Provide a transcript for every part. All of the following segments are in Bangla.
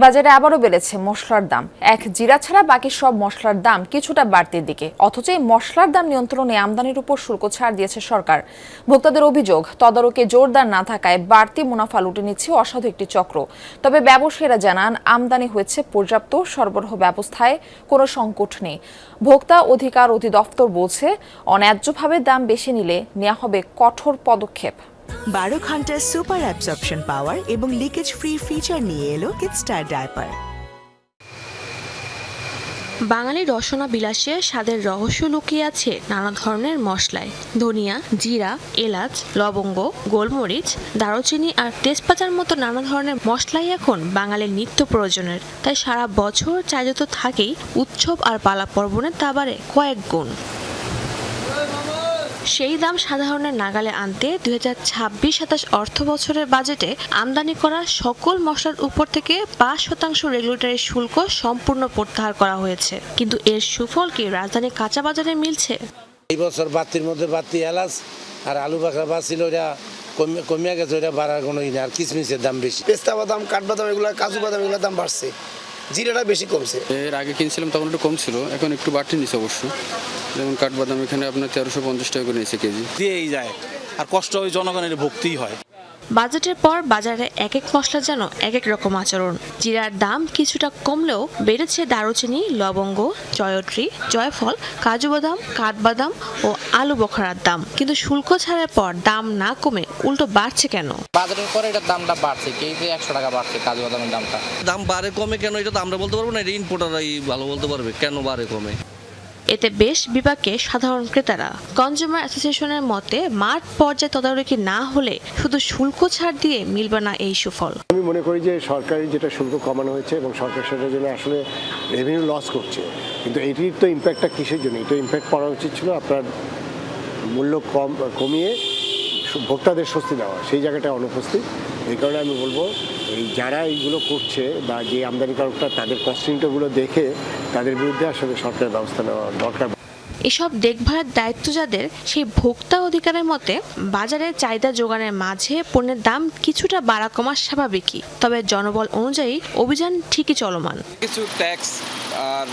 বাজারে আবারও বেড়েছে মশলার দাম। এক জিরা ছাড়া বাকি সব মশলার দাম কিছুটা বাড়তির দিকে। অথচ এই মশলার দাম নিয়ন্ত্রণে আমদানির উপর শুল্ক ছাড় দিয়েছে সরকার। ভোক্তাদের অভিযোগ, তদারকে জোরদার না থাকায় বাড়তি মুনাফা লুটে নিচ্ছে অসাধু একটি চক্র। তবে ব্যবসায়ীরা জানান, আমদানি হয়েছে পর্যাপ্ত, সরবরাহ ব্যবস্থায় কোনো সংকট নেই। ভোক্তা অধিকার অধিদপ্তর বলছে, অন্যায্যভাবে দাম বেশি নিলে নেওয়া হবে কঠোর পদক্ষেপ। 12 ঘন্টার সুপার অ্যাবজর্পশন পাওয়ার এবং লিকেজ ফ্রি ফিচার নিয়ে এলো কিডস্টার ডায়াপার। বাঙালি রসনা বিলাসে স্বাদের রহস্য লুকিয়ে আছে নানা ধরনের মশলায়। ধনিয়া, জিরা, এলাচ, লবঙ্গ, গোলমরিচ, দারুচিনি আর তেজপাতার মতো নানা ধরনের মশলাই এখন বাঙালির নিত্য প্রয়োজনের। তাই সারা বছর চাহিদা তো থাকেই, উৎসব আর পালা পর্বণে তা বাড়ে কয়েক গুণ। সেই দাম সাধারণের নাগালে আনতে 2026-27 অর্থ বছরের বাজেটে আমদানি করা সকল মশলার উপর থেকে 5% রেগুলেটরি শুল্ক সম্পূর্ণ প্রত্যাহার করা হয়েছে। কিন্তু এর সুফল কি রাজধানী কাঁচা বাজারে মিলছে? এই বছর বাতির মধ্যে বাতি এলাচ আর আলু বাখরা বাছিল, ওরা কমিয়া গেছে, ওরা বাড়ার কোনো ই না। আর কিশমিশের দাম বেশি, পেস্তা বাদাম, কাঠবাদাম, এগুলো কাজু বাদাম, এগুলোর দাম বাড়ছে। জিরাটা বেশি কমছে। এর আগে কিনছিলাম তখন একটু কম ছিল, এখন একটু বাড়তি নিচ্ছে অবশ্য। যেমন কাঠবাদাম এখানে আপনার 1350 টাকা করে নিচ্ছে কেজি। দিয়েই যায়, আর কষ্ট ওই জনগণের ভুগতেই হয়। বাজেটের পর বাজারে এক এক মশলা যেন এক এক রকম আচরণ। জিরার দাম কিছুটা কমলেও বেড়েছে দারুচিনি, লবঙ্গ, জয়ত্রী, জয়ফল, কাজু বাদাম, কাঠবাদাম ও আলু বখরার দাম। কিন্তু শুল্ক ছাড়ের পর দাম না কমে উল্টো বাড়ছে কেন? বাজারের পরে এটার দামটা বাড়ছে, কেজিতে 100 টাকা বাড়ছে কাজু বাদামের দামটা। দাম বাড়ে কমে কেন এটা তো আমরা বলতে পারবো না, এটা ইম্পোর্টাররাই ভালো বলতে পারবে কেন বাড়ে কমে। এতে বেশ বিপাকে সাধারণ ক্রেতারা। কনজিউমার অ্যাসোসিয়েশনের মতে, মাঠ পর্যায়ে তদারকি না হলে শুধু শুল্ক ছাড় দিয়ে মিলবে না এই সুফল। আমি মনে করি যে সরকারি যেটা শুল্ক কমানো হয়েছে এবং সরকার সেটার জন্য আসলে রেভিনিউ লস করছে, কিন্তু এটির তো ইম্প্যাক্টটা কিসের জন্য? এটা ইম্প্যাক্ট পড়া উচিত ছিল আপনার মূল্য কমিয়ে ভোক্তাদের স্বস্তি দেওয়া, সেই জায়গাটা অনুপস্থিত। এই কারণে আমি বলবো, এই যারা এইগুলো করছে বা যে আমদানিকারকরা, তাদের কস্টিংটাগুলো দেখে তাদের বিরুদ্ধে আসলে সরকারের ব্যবস্থা নেওয়া দরকার। এসব দেখভালের দায়িত্ব যাদের, সেই ভোক্তা অধিকারের মতে বাজারে চাহিদা যোগানের মাঝে পণ্যের দাম কিছুটা বাড়া কমা স্বাভাবিকই। তবে জনবল অনুযায়ী অভিযান ঠিকই চলমান। কিছু ট্যাক্স আর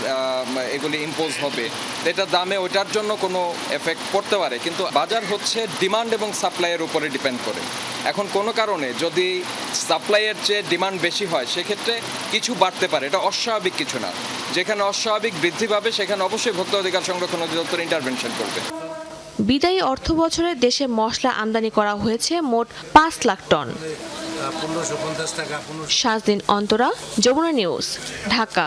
এগুলি ইম্পোজ হবে, এটার দামে ওইটার জন্য কোনো এফেক্ট পড়তে পারে, কিন্তু বাজার হচ্ছে ডিমান্ড এবং সাপ্লাইয়ের উপরে ডিপেন্ড করে। এখন কোনো কারণে যদি সাপ্লাইয়ের চেয়ে ডিমান্ড বেশি হয়, সেক্ষেত্রে কিছু বাড়তে পারে, এটা অস্বাভাবিক কিছু না। যেখানে অস্বাভাবিক বৃদ্ধি পাবে সেখানে অবশ্যই ভোক্তা অধিকার সংরক্ষণ অধিদপ্তর ইন্টারভেনশন করবে। বিদায়ী অর্থ বছরে দেশে মশলা আমদানি করা হয়েছে মোট 5 লাখ টন। টাকা। শাজদিন অন্তরা, যমুনা নিউজ, ঢাকা।